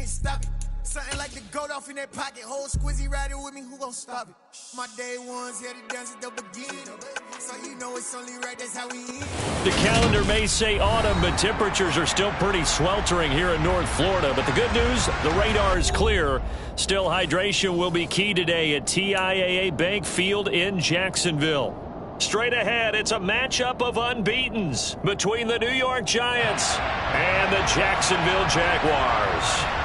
it, stop it. Something like the goat off in that pocket. Whole squizzy riding with me, who gon' stop it? My day ones headed down to the beginning. So you know it's only right, that's how we end. The calendar may say autumn, but temperatures are still pretty sweltering here in North Florida. But the good news, the radar is clear. Still, hydration will be key today at TIAA Bank Field in Jacksonville. Straight ahead, it's a matchup of unbeatens between the New York Giants and the Jacksonville Jaguars.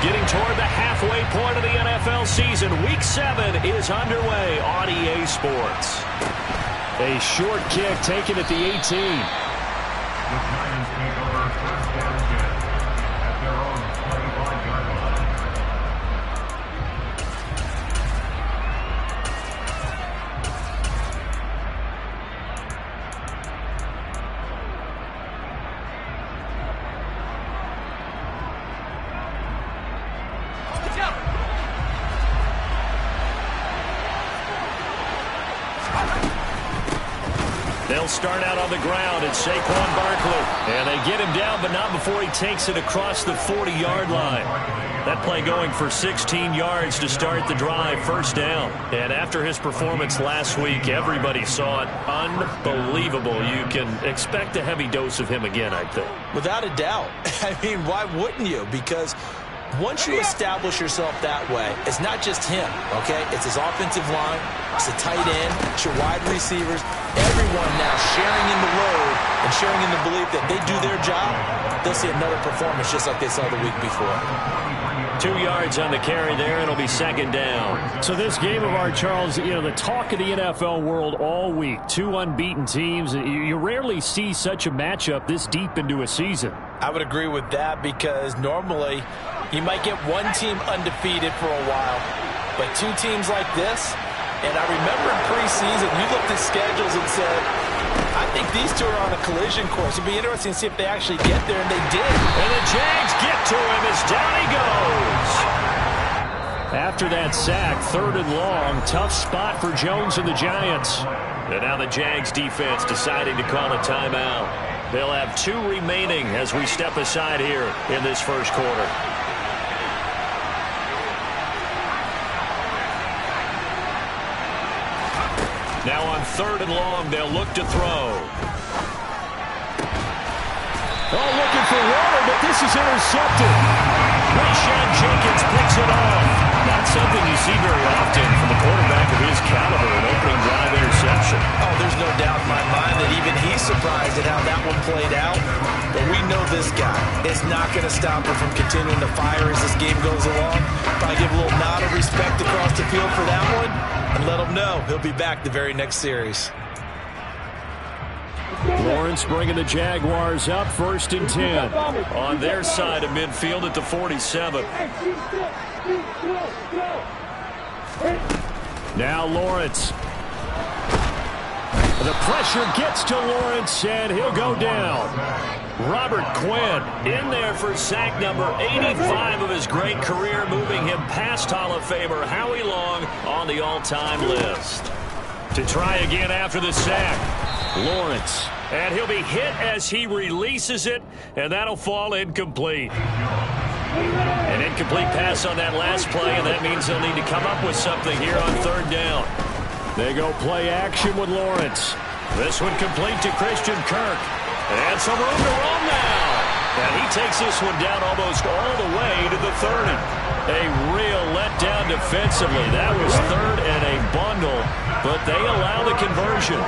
Getting toward the halfway point of the NFL season, Week 7 is underway on EA Sports. A short kick taken at the 18. The Giants take over first down at their own 25-yard line. They'll start out on the ground. It's Saquon Barkley. And they get him down, but not before he takes it across the 40-yard line. That play going for 16 yards to start the drive, first down. And after his performance last week, everybody saw it. Unbelievable. You can expect a heavy dose of him again, I think. Without a doubt. I mean, why wouldn't you? Because once you establish yourself that way, it's not just him, okay? It's his offensive line, it's the tight end, it's your wide receivers, everyone now sharing in the load and sharing in the belief that they do their job, they'll see another performance just like they saw the week before. 2 yards on the carry there, and it'll be second down. So this game of ours, Charles, you know, the talk of the NFL world all week, two unbeaten teams. You rarely see such a matchup this deep into a season. I would agree with that because normally you might get one team undefeated for a while, but two teams like this, and I remember in preseason you looked at schedules and said, I think these two are on a collision course. It'd be interesting to see if they actually get there, and they did. And the Jags get to him as down he goes. After that sack, 3rd and long, tough spot for Jones and the Giants. And now the Jags defense deciding to call a timeout. They'll have 2 remaining as we step aside here in this first quarter. Now on 3rd and long, they'll look to throw. Oh, looking for water, but this is intercepted. Rashawn Jenkins picks it off. Not something you see very often from a quarterback of his caliber, an opening drive interception. Oh, there's no doubt in my mind that even he's surprised at how that one played out. But we know this guy is not going to stop him from continuing to fire as this game goes along. Probably give a little nod of respect across the field for that one and let him know he'll be back the very next series. Lawrence bringing the Jaguars up, 1st and 10. On their side of midfield at the 47. Now Lawrence. The pressure gets to Lawrence, and he'll go down. Robert Quinn in there for sack number 85 of his great career, moving him past Hall of Famer Howie Long on the all-time list. To try again after the sack, Lawrence. And he'll be hit as he releases it, and that'll fall incomplete. An incomplete pass on that last play, and that means they'll need to come up with something here on 3rd down. They go play action with Lawrence. This one complete to Christian Kirk. And some room to run now. And he takes this one down almost all the way to the 30. A real letdown defensively. That was 3rd and a bundle, but they allow the conversion.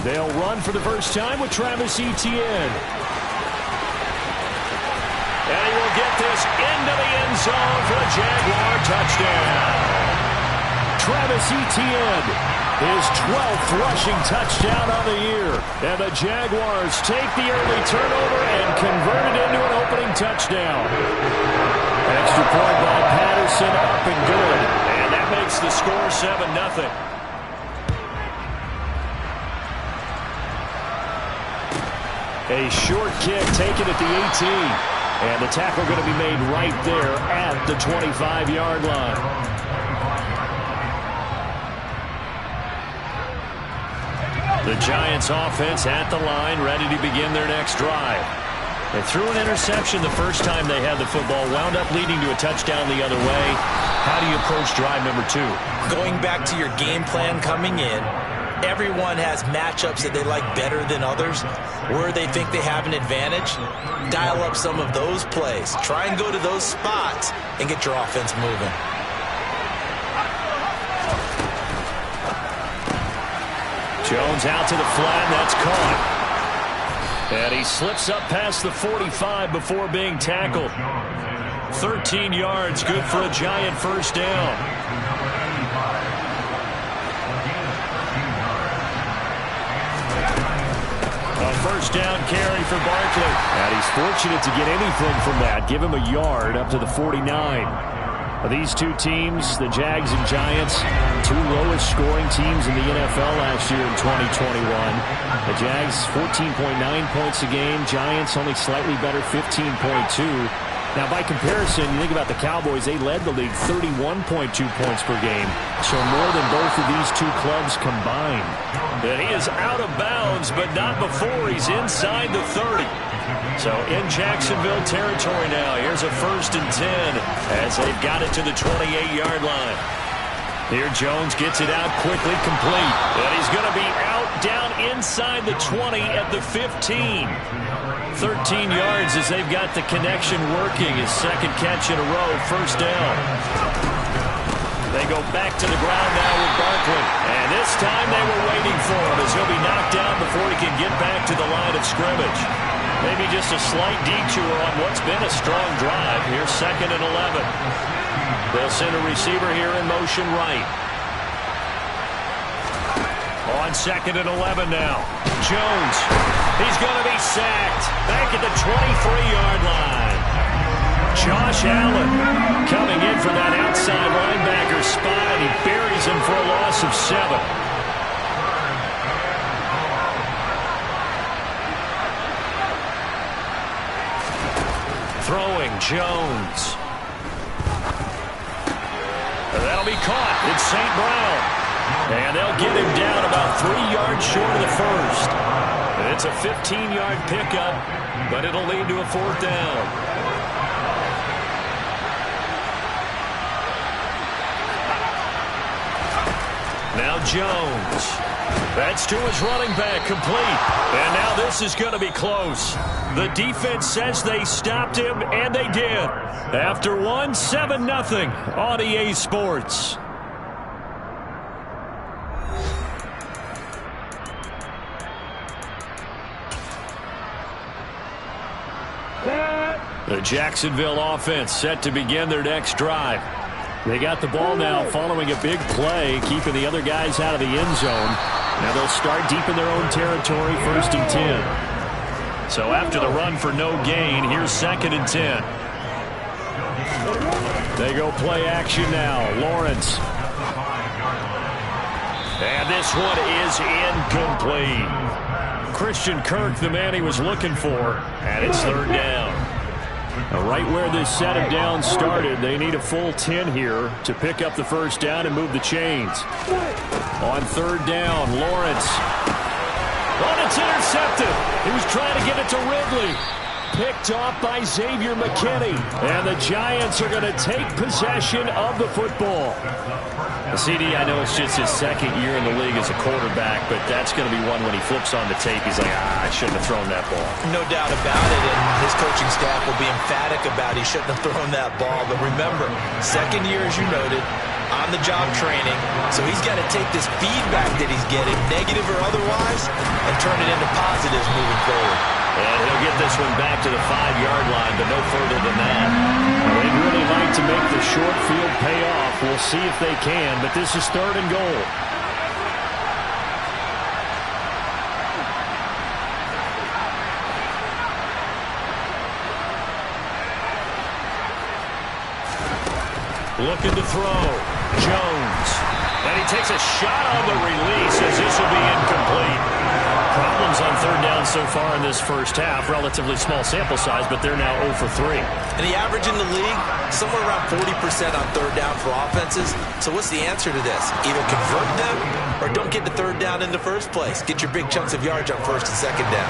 They'll run for the first time with Travis Etienne. And he will get this into the end zone for a Jaguar touchdown. Travis Etienne, his 12th rushing touchdown on the year. And the Jaguars take the early turnover and convert it into an opening touchdown. Extra point by Patterson, up and good. And that makes the score 7-0. A short kick taken at the 18. And the tackle going to be made right there at the 25-yard line. The Giants offense at the line, ready to begin their next drive. They threw an interception the first time they had the football, wound up leading to a touchdown the other way. How do you approach drive number 2? Going back to your game plan coming in, everyone has matchups that they like better than others, where they think they have an advantage. Dial up some of those plays. Try and go to those spots and get your offense moving. Jones out to the flat, and that's caught. And he slips up past the 45 before being tackled. 13 yards, good for a Giant first down. A first down carry for Barkley. And he's fortunate to get anything from that. Give him a yard up to the 49. These two teams, the Jags and Giants, two lowest scoring teams in the NFL last year in 2021. The Jags 14.9 points a game. Giants only slightly better, 15.2. Now, by comparison, you think about the Cowboys, they led the league 31.2 points per game. So more than both of these two clubs combined. And he is out of bounds, but not before he's inside the 30. So in Jacksonville territory now. Here's a 1st and 10 as they've got it to the 28-yard line. Here Jones gets it out quickly, complete. And he's going to be out down inside the 20 at the 15. 13 yards as they've got the connection working. His second catch in a row, first down. They go back to the ground now with Barkley. And this time they were waiting for him as he'll be knocked down before he can get back to the line of scrimmage. Maybe just a slight detour on what's been a strong drive. Here's 2nd and 11. They'll send a receiver here in motion right. On 2nd and 11 now. Jones. He's going to be sacked. Back at the 23-yard line. Josh Allen coming in from that outside linebacker spot. He buries him for a loss of 7. Throwing Jones. That'll be caught. It's St. Brown. And they'll get him down about 3 yards short of the first. It's a 15-yard pickup, but it'll lead to a 4th down. Now Jones. That's to his running back, complete. And now this is going to be close. The defense says they stopped him, and they did. After one, 7-0 on EA Sports. The Jacksonville offense set to begin their next drive. They got the ball now following a big play, keeping the other guys out of the end zone. Now they'll start deep in their own territory, 1st and 10. So after the run for no gain, here's 2nd and 10. They go play action now. Lawrence. And this one is incomplete. Christian Kirk, the man he was looking for, and it's 3rd down. Now, right where this set of downs started, they need a full 10 here to pick up the first down and move the chains. On 3rd down, Lawrence. Oh, it's intercepted. He was trying to get it to Ridley. Picked off by Xavier McKinney. And the Giants are going to take possession of the football. CD, I know it's just his 2nd year in the league as a quarterback, but that's going to be one when he flips on the tape, he's like, I shouldn't have thrown that ball. No doubt about it, and his coaching staff will be emphatic about he shouldn't have thrown that ball. But remember, 2nd year, as you noted, on-the-job training, so he's got to take this feedback that he's getting, negative or otherwise, and turn it into positives moving forward. And he'll get this one back to the 5-yard line, but no further than that. They'd really like to make the short field pay off. We'll see if they can, but this is 3rd and goal. Looking to throw. Jones. And he takes a shot on the release as this will be incomplete. problems on third down so far in this first half. Relatively small sample size, but they're now 0 for 3. And the average in the league, somewhere around 40% on third down for offenses. So what's the answer to this? Either convert them or don't get the third down in the first place. Get your big chunks of yards on first and second down.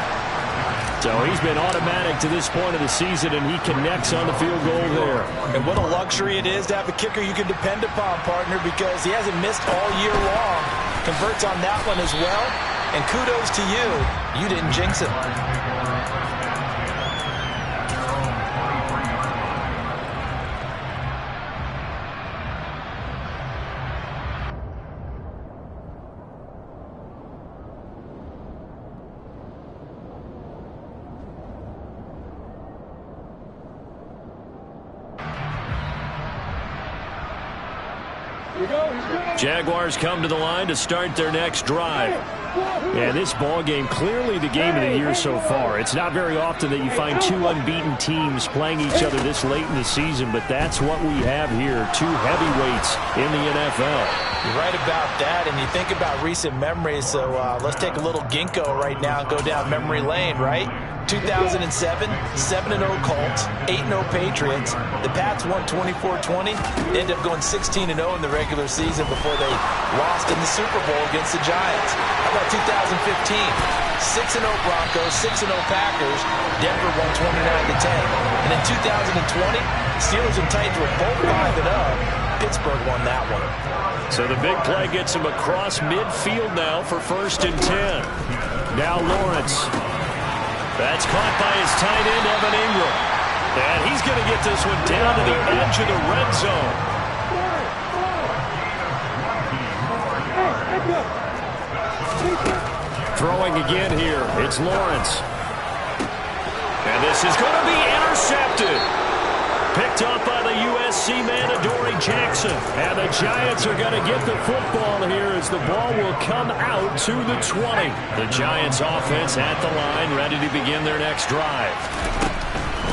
So he's been automatic to this point of the season, and he connects on the field goal there. And what a luxury it is to have a kicker you can depend upon, partner, because he hasn't missed all year long. Converts on that one as well. And kudos to you. You didn't jinx him. Jaguars come to the line to start their next drive. And this ball game, clearly the game of the year so far. It's not very often that you find two unbeaten teams playing each other this late in the season, but that's what we have here, two heavyweights in the NFL. You're right about that, and you think about recent memories, so let's take a little ginkgo right now and go down memory lane, right? 2007, 7-0 Colts, 8-0 Patriots. The Pats won 24-20. They ended up going 16-0 in the regular season before they lost in the Super Bowl against the Giants. How about 2015? 6-0 Broncos, 6-0 Packers. Denver won 29-10. And in 2020, Steelers and Titans were both 5-0. Pittsburgh won that one. So the big play gets him across midfield now for 1st and 10. Now Lawrence. That's caught by his tight end, Evan Ingram. And he's going to get this one down to the edge of the red zone. Throwing again here. It's Lawrence. And this is going to be intercepted. Picked up by the USC man, Adoree Jackson. And the Giants are going to get the football here as the ball will come out to the 20. The Giants offense at the line, ready to begin their next drive.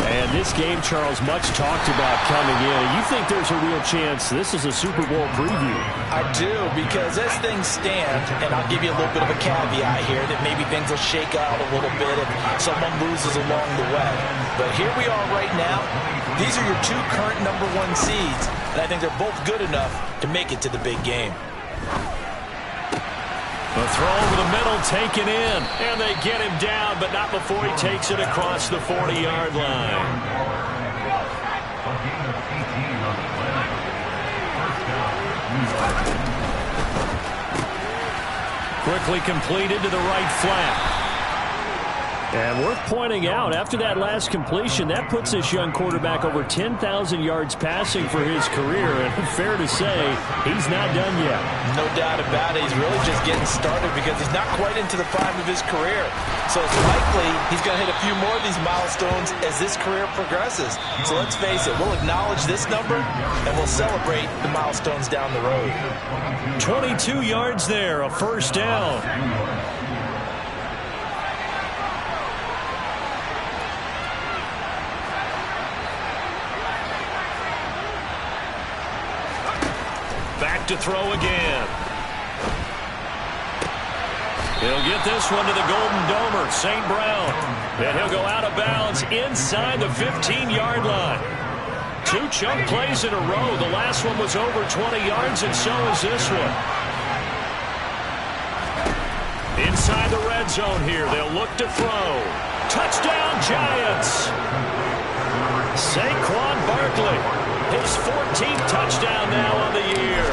And this game, Charles, much talked about coming in. You think there's a real chance this is a Super Bowl preview? I do, because as things stand, and I'll give you a little bit of a caveat here, that maybe things will shake out a little bit if someone loses along the way. But here we are right now. These are your two current #1 seeds, and I think they're both good enough to make it to the big game. The throw over the middle taken in, and they get him down, but not before he takes it across the 40-yard line. Quickly completed to the right flat. And worth pointing out, after that last completion, that puts this young quarterback over 10,000 yards passing for his career. And fair to say, he's not done yet. No doubt about it. He's really just getting started because he's not quite into the prime of his career. So it's likely he's going to hit a few more of these milestones as this career progresses. So let's face it, we'll acknowledge this number and we'll celebrate the milestones down the road. 22 yards there, a 1st down. Back to throw again. He'll get this one to the Golden Domer, St. Brown. And he'll go out of bounds inside the 15-yard line. 2 chunk plays in a row. The last one was over 20 yards, and so is this one. Inside the red zone here. They'll look to throw. Touchdown, Giants. Saquon Barkley. His 14th touchdown now on the year.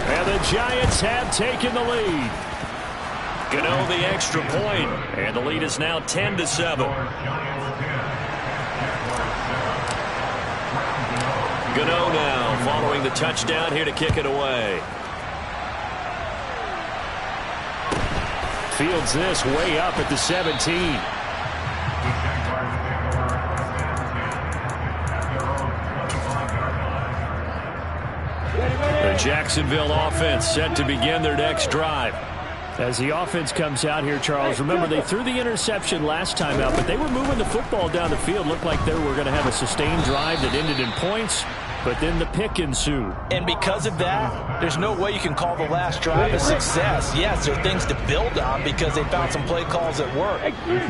And the Giants have taken the lead. Gano the extra point, and the lead is now 10-7. Gano now following the touchdown here to kick it away. Fields this way up at the 17. The Jacksonville offense set to begin their next drive. As the offense comes out here, Charles, remember they threw the interception last time out, but they were moving the football down the field. Looked like they were going to have a sustained drive that ended in points. but then the pick ensued. And because of that, there's no way you can call the last drive a success. Yes, there are things to build on because they found some play calls that work.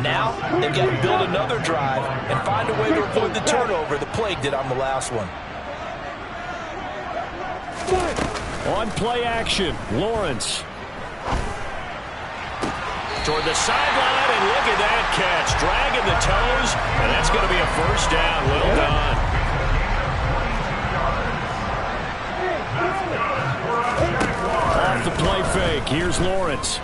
Now, they've got to build another drive and find a way to avoid the turnover the Plague did on the last one. On play action, Lawrence. Toward the sideline, and look at that catch. Dragging the toes, and that's going to be a first down. Well done. Off the play fake, here's Lawrence.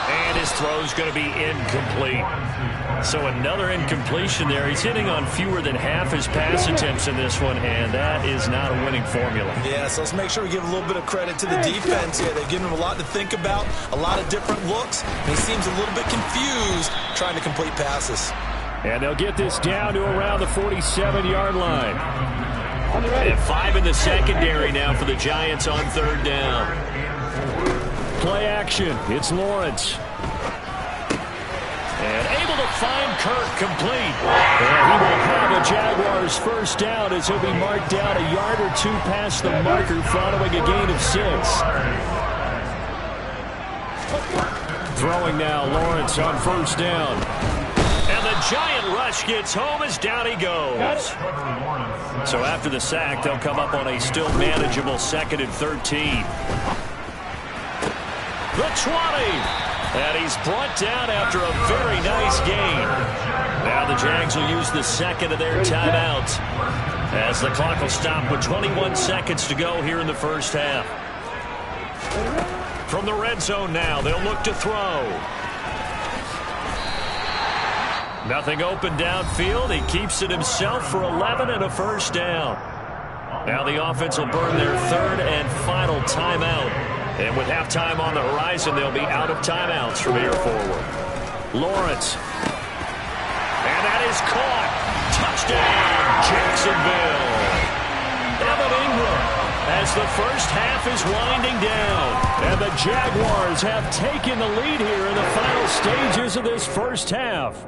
And his throw's going to be incomplete. So another incompletion there. He's hitting on fewer than half his pass attempts in this one, and that is not a winning formula. Yeah, so let's make sure we give a little bit of credit to the defense here. They've given him a lot to think about, a lot of different looks, and he seems a little bit confused trying to complete passes. And they'll get this down to around the 47-yard line. And 5 in the secondary now for the Giants on third down. Play action, it's Lawrence. And able to find Kirk complete. And he will have a Jaguars first down as he'll be marked down a yard or two past the marker following a gain of 6. Throwing now, Lawrence on first down. And the giant rush gets home as down he goes. So after the sack, they'll come up on a still manageable 2nd and 13. The 20. And he's brought down after a very nice gain. Now the Jags will use the second of their timeouts as the clock will stop with 21 seconds to go here in the first half. From the red zone now, they'll look to throw. Nothing open downfield. He keeps it himself for 11 and a first down. Now the offense will burn their third and final timeout. And with halftime on the horizon, they'll be out of timeouts from here forward. Lawrence. And that is caught. Touchdown, Jacksonville. Evan Ingram as the first half is winding down. And the Jaguars have taken the lead here in the final stages of this first half.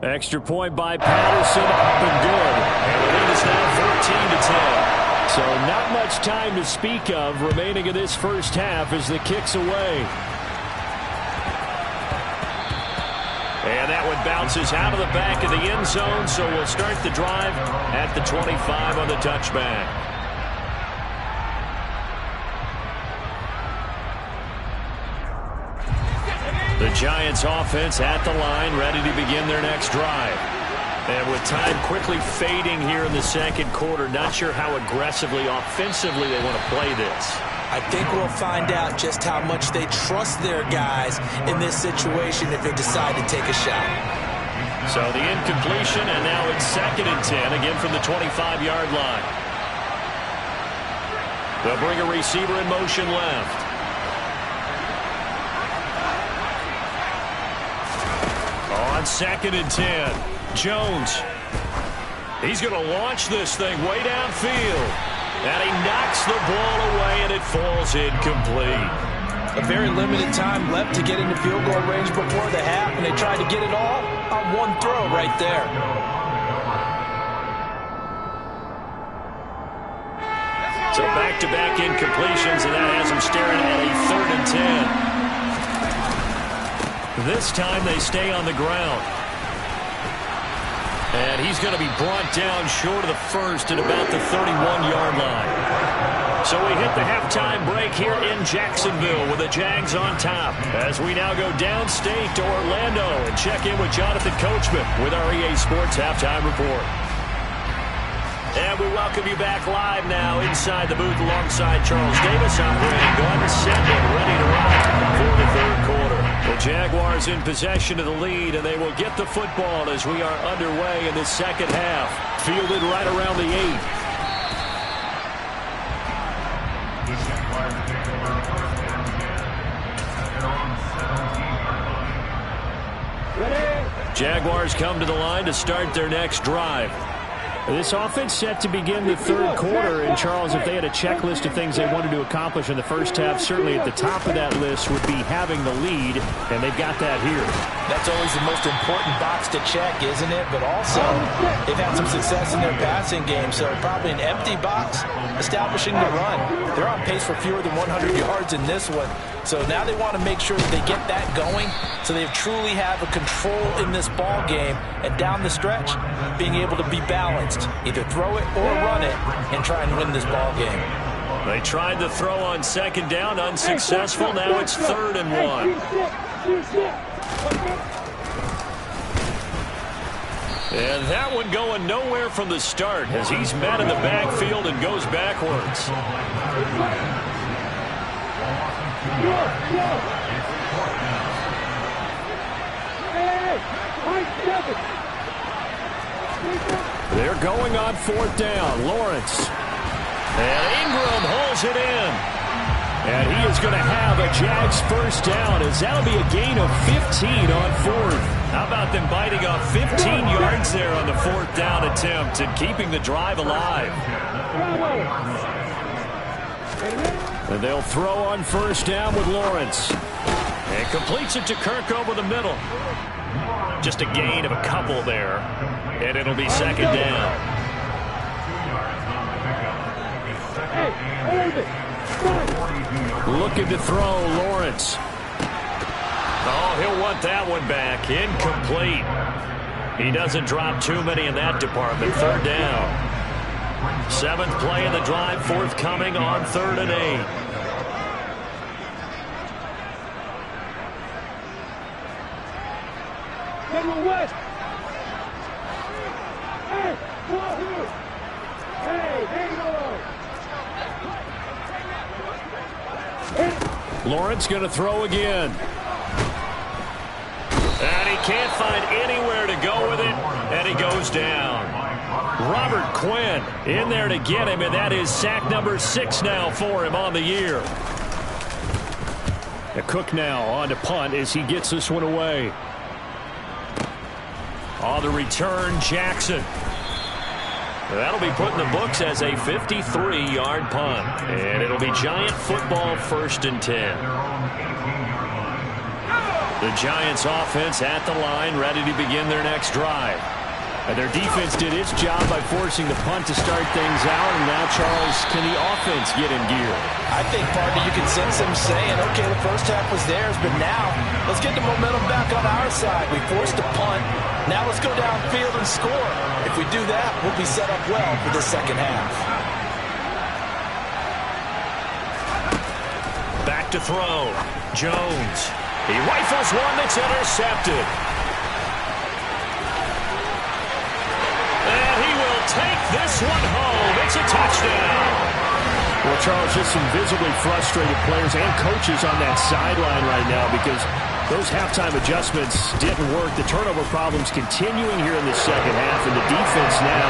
Extra point by Patterson, up and good. And the lead is now 14-10. So not much time to speak of remaining in this first half as the kick's away. And that one bounces out of the back of the end zone, so we'll start the drive at the 25 on the touchback. The Giants offense at the line, ready to begin their next drive. And with time quickly fading here in the second quarter, not sure how aggressively, offensively they want to play this. I think we'll find out just how much they trust their guys in this situation if they decide to take a shot. So the incompletion, and now it's 2nd and 10, again from the 25-yard line. They'll bring a receiver in motion left. On 2nd and 10. Jones. He's going to launch this thing way downfield. And he knocks the ball away, and it falls incomplete. A very limited time left to get into field goal range before the half, and they tried to get it all on one throw right there. So back-to-back incompletions, and that has them staring at a 3rd and 10. This time they stay on the ground. And he's going to be brought down short of the first at about the 31-yard line. So we hit the halftime break here in Jacksonville with the Jags on top. As we now go downstate to Orlando and check in with Jonathan Coachman with our EA Sports Halftime Report. And we welcome you back live now inside the booth alongside Charles Davis. I'm Brandon Gordon, set and ready to rock for the third quarter. The Jaguars in possession of the lead, and they will get the football as we are underway in the second half. Fielded right around the 8. The Jaguars take over first down at their own 17-yard line. Jaguars come to the line to start their next drive. This offense set to begin the third quarter, and Charles, if they had a checklist of things they wanted to accomplish in the first half, certainly at the top of that list would be having the lead, and they've got that here. That's always the most important box to check, isn't it? But also, they've had some success in their passing game, so probably an empty box establishing the run. They're on pace for fewer than 100 yards in this one, so now they want to make sure that they get that going so they truly have a control in this ball game, and down the stretch, being able to be balanced. Either throw it or run it and try and win this ball game. They tried the throw on second down, unsuccessful. Now it's 3rd and 1. And that one going nowhere from the start as he's met in the backfield and goes backwards. They're going on 4th down. Lawrence. And Ingram holds it in. And he is going to have a Jags first down, as that'll be a gain of 15 on 4th. How about them biting off 15 yards there on the 4th down attempt and keeping the drive alive? And they'll throw on first down with Lawrence. And completes it to Kirk over the middle. Just a gain of a couple there. And it'll be 2nd down. Looking to throw, Lawrence. Oh, he'll want that one back. Incomplete. He doesn't drop too many in that department. 3rd down. 7th play in the drive, forthcoming on 3rd and 8. West. Lawrence going to throw again. And he can't find anywhere to go with it, and he goes down. Robert Quinn in there to get him, and that is sack number 6 now for him on the year. Cook now on to punt as he gets this one away. On the return, Jackson. That'll be put in the books as a 53-yard punt. And it'll be Giant football, 1st and 10. The Giants offense at the line, ready to begin their next drive. And their defense did its job by forcing the punt to start things out. And now, Charles, can the offense get in gear? I think, partner, you can sense them saying, okay, the first half was theirs, but now let's get the momentum back on our side. We forced a punt. Now let's go downfield and score. If we do that, we'll be set up well for the second half. Back to throw. Jones. He rifles one that's intercepted. And he will take this one home. It's a touchdown. Well, Charles, just some visibly frustrated players and coaches on that sideline right now because those halftime adjustments didn't work. The turnover problems continuing here in the second half, and the defense now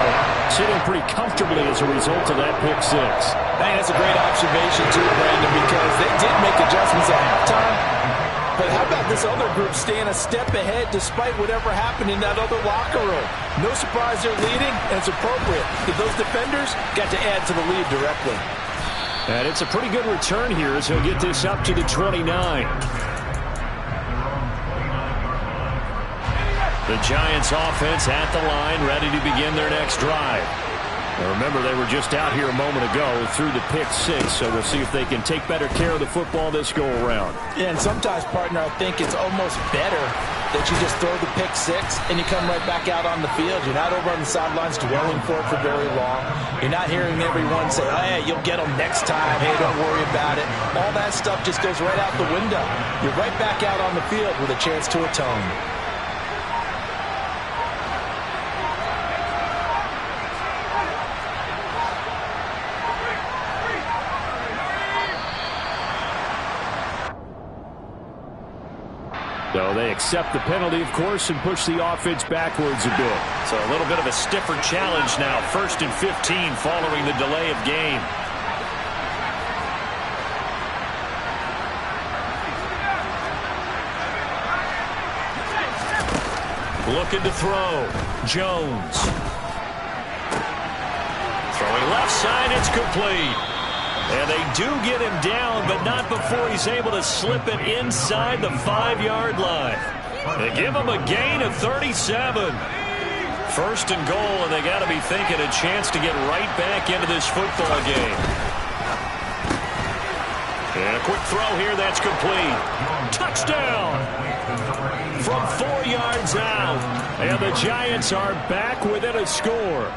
sitting pretty comfortably as a result of that pick 6. Man, that's a great observation too, Brandon, because they did make adjustments at halftime. But how about this other group staying a step ahead despite whatever happened in that other locker room? No surprise they're leading, and it's appropriate because those defenders got to add to the lead directly. And it's a pretty good return here as he'll get this up to the 29. The Giants offense at the line, ready to begin their next drive. Now remember, they were just out here a moment ago through the pick 6, so we'll see if they can take better care of the football this go around. Yeah, and sometimes, partner, I think it's almost better that you just throw the pick 6 and you come right back out on the field. You're not over on the sidelines dwelling for it for very long. You're not hearing everyone say, oh, hey, you'll get them next time. Hey, don't worry about it. All that stuff just goes right out the window. You're right back out on the field with a chance to atone. So they accept the penalty, of course, and push the offense backwards a bit. So a little bit of a stiffer challenge now. 1st and 15 following the delay of game. Looking to throw. Jones. Throwing left side, it's complete. And they do get him down, but not before he's able to slip it inside the 5-yard line. They give him a gain of 37. First and goal, and they got to be thinking a chance to get right back into this football game. And a quick throw here, that's complete. Touchdown! From 4 yards out. And the Giants are back within a score.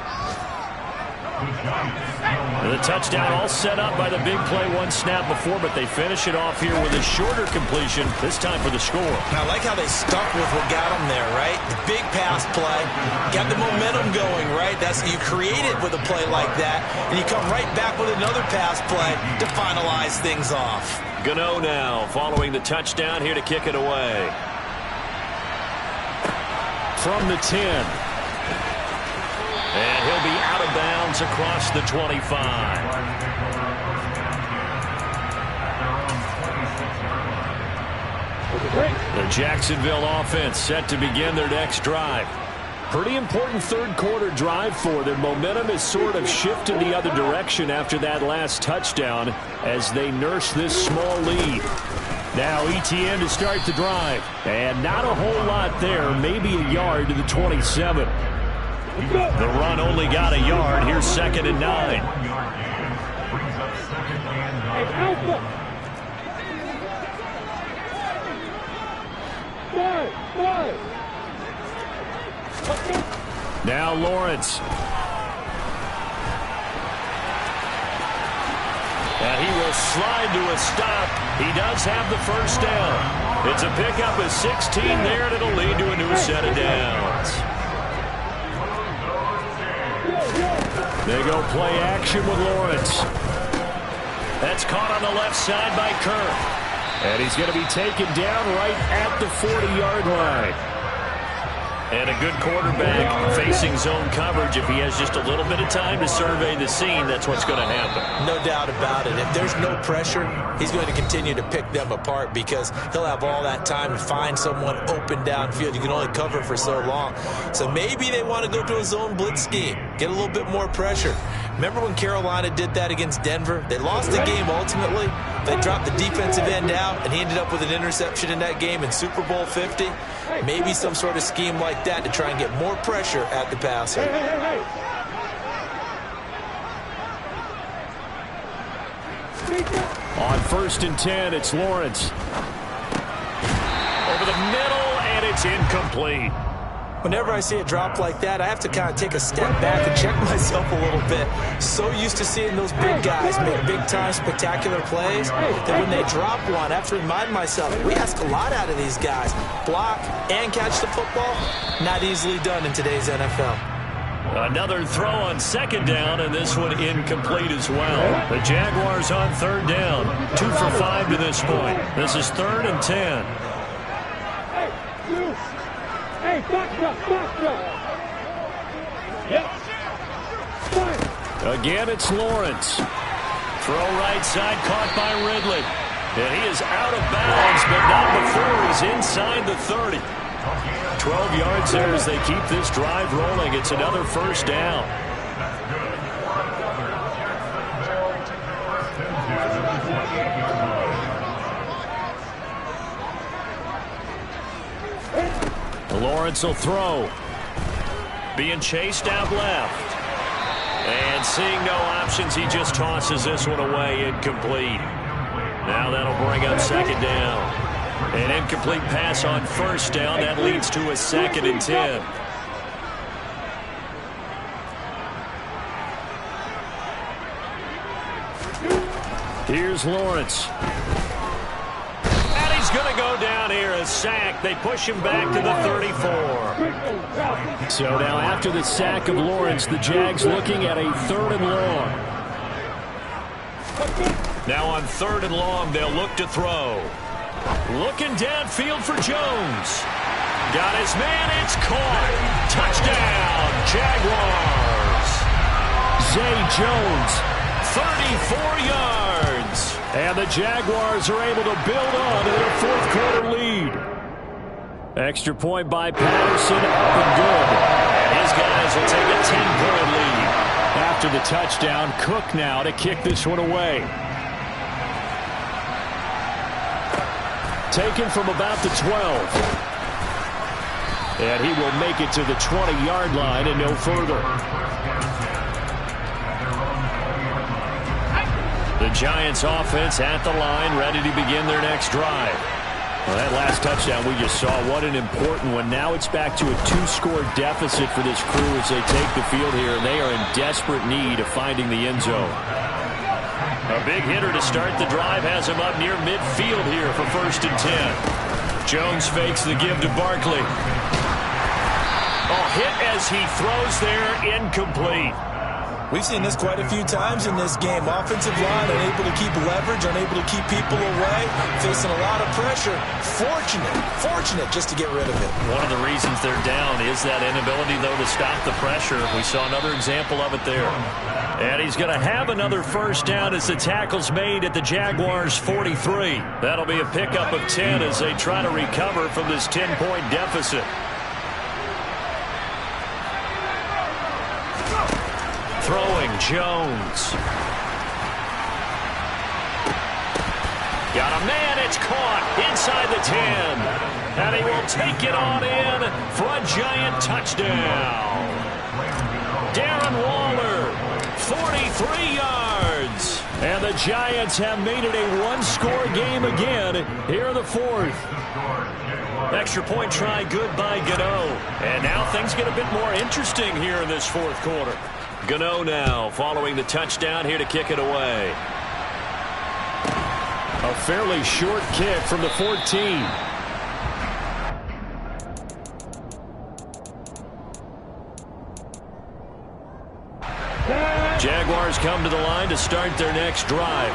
The touchdown all set up by the big play one snap before, but they finish it off here with a shorter completion, this time for the score. I like how they stuck with what got them there, right? The big pass play, got the momentum going, right? You create it with a play like that, and you come right back with another pass play to finalize things off. Gano now following the touchdown here to kick it away. From the 10. And he'll be out of bounds across the 25. The Jacksonville offense set to begin their next drive. Pretty important third-quarter drive for them. Momentum has sort of shifted the other direction after that last touchdown as they nurse this small lead. Now ETN to start the drive. And not a whole lot there, maybe a yard to the 27. The run only got a yard. Here's 2nd and 9. Now Lawrence. And he will slide to a stop. He does have the first down. It's a pickup of 16 there, and it'll lead to a new set of downs. They go play action with Lawrence. That's caught on the left side by Kirk. And he's going to be taken down right at the 40-yard line. And a good quarterback facing zone coverage. If he has just a little bit of time to survey the scene, that's what's going to happen. No doubt about it. If there's no pressure, he's going to continue to pick them apart because he'll have all that time to find someone open downfield. You can only cover for so long. So maybe they want to go to a zone blitz scheme, get a little bit more pressure. Remember when Carolina did that against Denver? They lost the game ultimately. They dropped the defensive end out, and he ended up with an interception in that game in Super Bowl 50. Maybe some sort of scheme like that to try and get more pressure at the passer. On 1st and 10, it's Lawrence. Over the middle, and it's incomplete. Whenever I see a drop like that, I have to kind of take a step back and check myself a little bit. So used to seeing those big guys make big-time spectacular plays that when they drop one, I have to remind myself, we ask a lot out of these guys. Block and catch the football, not easily done in today's NFL. Another throw on 2nd down, and this one incomplete as well. The Jaguars on 3rd down. 2 for 5 to this point. This is 3rd and 10. Again, it's Lawrence. Throw right side, caught by Ridley. And he is out of bounds, but not before he's inside the 30. 12 yards there as they keep this drive rolling. It's another first down. Lawrence will throw. Being chased out left. And seeing no options, he just tosses this one away, incomplete. Now that'll bring up 2nd down. An incomplete pass on 1st down. That leads to a 2nd and 10. Here's Lawrence. And he's going to go down here, a sack. They push him back to the 34. So now after the sack of Lawrence, the Jags looking at a 3rd and long. Now on 3rd and long, they'll look to throw. Looking downfield for Jones. Got his man, it's caught. Touchdown, Jaguars. Zay Jones. 34 yards. And the Jaguars are able to build on to their 4th quarter lead. Extra point by Patterson, up and good. And his guys will take a 10-point lead. After the touchdown, Cook now to kick this one away. Taken from about the 12. And he will make it to the 20-yard line and no further. The Giants offense at the line, ready to begin their next drive. Well, that last touchdown we just saw, what an important one. Now it's back to a 2-score deficit for this crew as they take the field here, and they are in desperate need of finding the end zone. A big hitter to start the drive has him up near midfield here for 1st and 10. Jones fakes the give to Barkley. Oh, hit as he throws there, incomplete. We've seen this quite a few times in this game. Offensive line unable to keep leverage, unable to keep people away, facing a lot of pressure. Fortunate just to get rid of it. One of the reasons they're down is that inability, though, to stop the pressure. We saw another example of it there. And he's going to have another first down as the tackle's made at the Jaguars' 43. That'll be a pickup of 10 as they try to recover from this 10-point deficit. Throwing Jones. Got a man, it's caught inside the 10. And he will take it on in for a Giant touchdown. Darren Waller, 43 yards. And the Giants have made it a one-score game again here in the 4th. Extra point try good by Gano. And now things get a bit more interesting here in this 4th quarter. Gano now following the touchdown here to kick it away. A fairly short kick from the 14. Jaguars come to the line to start their next drive.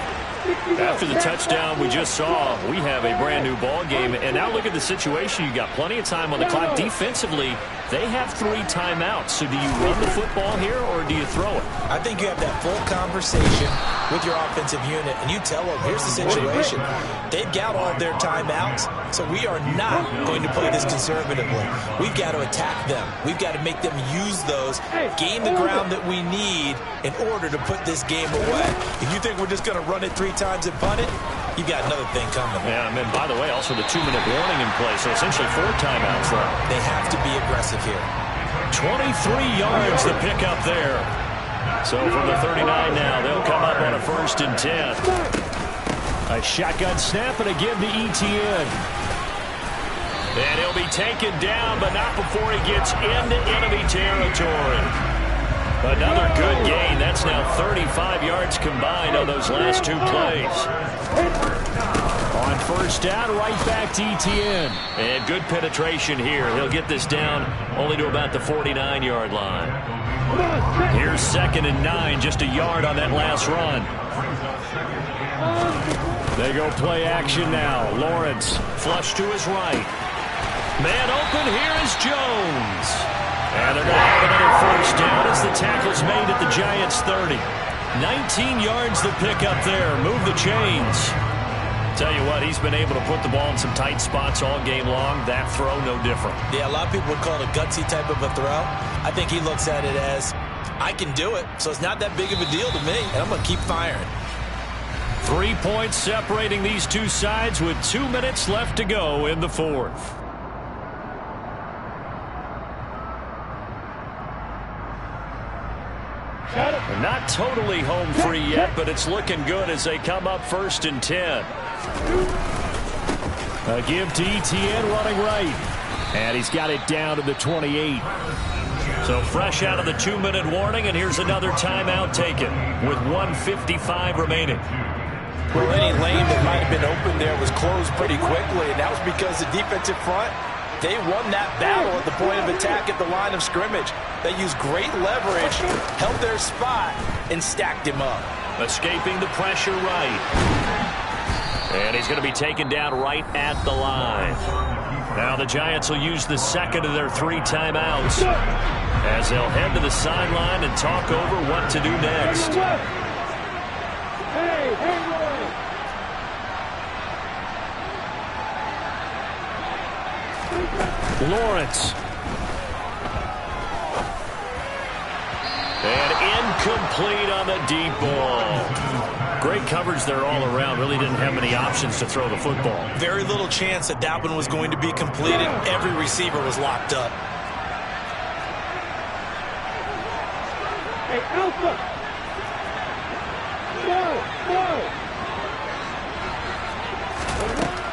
After the touchdown we just saw, we have a brand new ball game. And now look at the situation. You got plenty of time on the clock. Defensively, they have 3 timeouts. So do you run the football here or do you throw it? I think you have that full conversation with your offensive unit, and you tell them, here's the situation. They've got all of their timeouts, so we are not going to play this conservatively. We've got to attack them. We've got to make them use those, gain the ground that we need in order to put this game away. If you think we're just going to run it 3 times and punt it, you got another thing coming. Yeah, and then, by the way, also the 2-minute warning in play, so essentially 4 timeouts left. They have to be aggressive here. 23 yards to pick up there. So from the 39 now, they'll come up on a 1st and 10. A shotgun snap and a give to Etienne. And he'll be taken down, but not before he gets into enemy territory. Another good gain. That's now 35 yards combined on those last 2 plays. On 1st down, right back to Etienne. And good penetration here. He'll get this down only to about the 49-yard line. Here's 2nd and 9, just a yard on that last run. They go play action now. Lawrence flush to his right. Man open, here is Jones. And they're going to have another first down as the tackle's made at the Giants' 30. 19 yards to pick up there. Move the chains. Tell you what, he's been able to put the ball in some tight spots all game long. That throw, no different. Yeah, a lot of people would call it a gutsy type of a throw. I think he looks at it as, I can do it, so it's not that big of a deal to me, and I'm going to keep firing. 3 points separating these two sides with 2 minutes left to go in the 4th. Not totally home free yet, but it's looking good as they come up 1st and 10. A give to Etienne running right. And he's got it down to the 28. So fresh out of the 2-minute warning, and here's another timeout taken with 1:55 remaining. Well, any lane that might have been open there was closed pretty quickly, and that was because the defensive front, they won that battle at the point of attack at the line of scrimmage. They used great leverage, held their spot, and stacked him up. Escaping the pressure right. And he's going to be taken down right at the line. Now the Giants will use the 2nd of their 3 timeouts as they'll head to the sideline and talk over what to do next. Lawrence. And Incomplete on the deep ball. Great coverage there all around. Really didn't have many options to throw the football. Very little chance that that one was going to be completed. Every receiver was locked up. Hey, Alpha!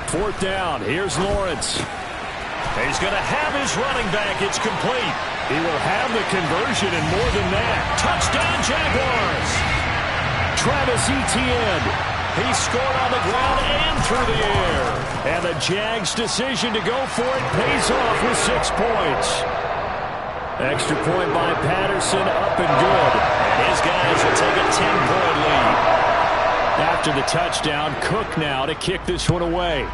Fourth down. Here's Lawrence. He's going to have his running back. It's complete. He will have the conversion and more than that. Touchdown, Jaguars. Travis Etienne. He scored on the ground and through the air. And the Jags' decision to go for it pays off with 6 points. Extra point by Patterson, up and good. And his guys will take a 10-point lead. After the touchdown, Cook now to kick this one away.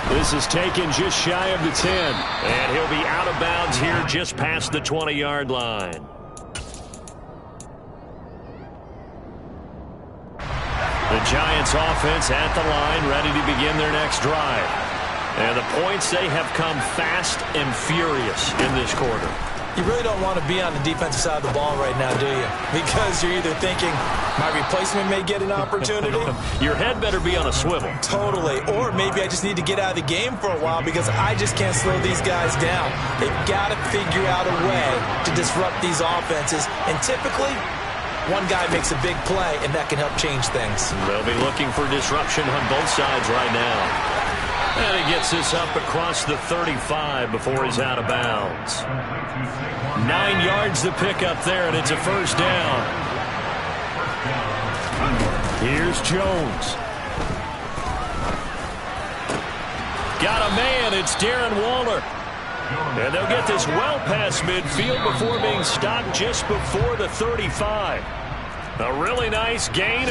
This is taken just shy of the 10. And he'll be out of bounds here just past the 20-yard line. The Giants offense at the line, ready to begin their next drive. And the points, they have come fast and furious in this quarter. You really don't want to be on the defensive side of the ball right now, do you? Because you're either thinking, my replacement may get an opportunity. Your head better be on a swivel. Totally. Or maybe I just need to get out of the game for a while because I just can't slow these guys down. They've got to figure out a way to disrupt these offenses. And typically, one guy makes a big play, and that can help change things. They'll be looking for disruption on both sides right now. And he gets this up across the 35 before he's out of bounds. 9 yards to pick up there, and it's a first down. Here's Jones. Got a man. It's Darren Waller. And they'll get this well past midfield before being stopped just before the 35. A really nice gain.